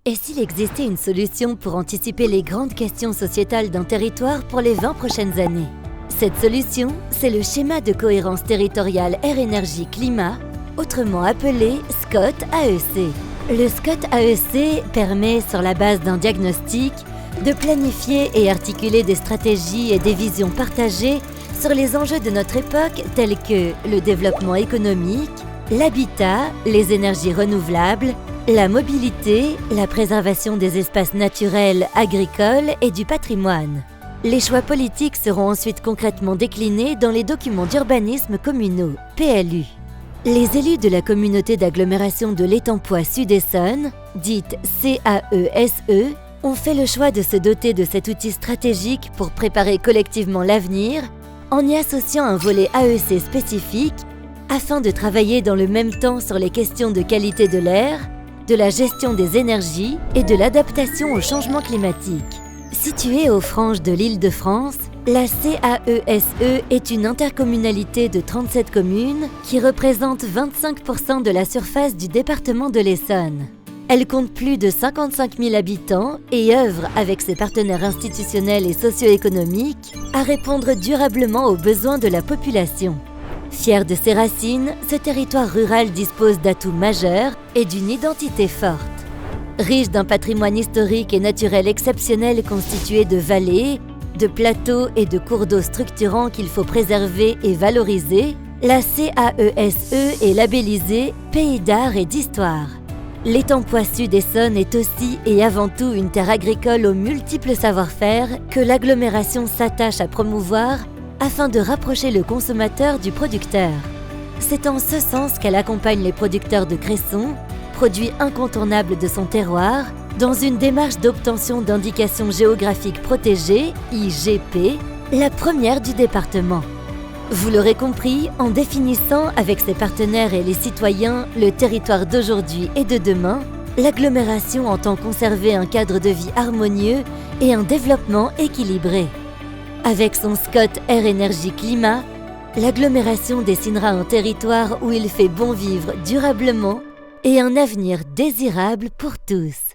Et s'il existait une solution pour anticiper les grandes questions sociétales d'un territoire pour les 20 prochaines années? Cette solution, c'est le schéma de cohérence territoriale Air-Énergie-Climat, autrement appelé SCOT-AEC. Le SCOT-AEC permet, sur la base d'un diagnostic, de planifier et articuler des stratégies et des visions partagées sur les enjeux de notre époque tels que le développement économique, l'habitat, les énergies renouvelables, la mobilité, la préservation des espaces naturels, agricoles et du patrimoine. Les choix politiques seront ensuite concrètement déclinés dans les documents d'urbanisme communaux, PLU. Les élus de la communauté d'agglomération de l'Étang-Poix Sud-Essonne, dite CAESE, ont fait le choix de se doter de cet outil stratégique pour préparer collectivement l'avenir en y associant un volet AEC spécifique afin de travailler dans le même temps sur les questions de qualité de l'air, de la gestion des énergies et de l'adaptation au changement climatique. Située aux franges de l'Île-de-France, la CAESE est une intercommunalité de 37 communes qui représente 25% de la surface du département de l'Essonne. Elle compte plus de 55 000 habitants et œuvre avec ses partenaires institutionnels et socio-économiques à répondre durablement aux besoins de la population. Fier de ses racines, ce territoire rural dispose d'atouts majeurs et d'une identité forte. Riche d'un patrimoine historique et naturel exceptionnel constitué de vallées, de plateaux et de cours d'eau structurants qu'il faut préserver et valoriser, la CAESE est labellisée Pays d'art et d'histoire. L'Étang-Poix Sud-Essonne est aussi et avant tout une terre agricole aux multiples savoir-faire que l'agglomération s'attache à promouvoir afin de rapprocher le consommateur du producteur. C'est en ce sens qu'elle accompagne les producteurs de Cresson, produit incontournable de son terroir, dans une démarche d'obtention d'indications géographiques protégées, IGP, la première du département. Vous l'aurez compris, en définissant avec ses partenaires et les citoyens le territoire d'aujourd'hui et de demain, l'agglomération entend conserver un cadre de vie harmonieux et un développement équilibré. Avec son SCOT Air-Énergie-Climat, l'agglomération dessinera un territoire où il fait bon vivre durablement et un avenir désirable pour tous.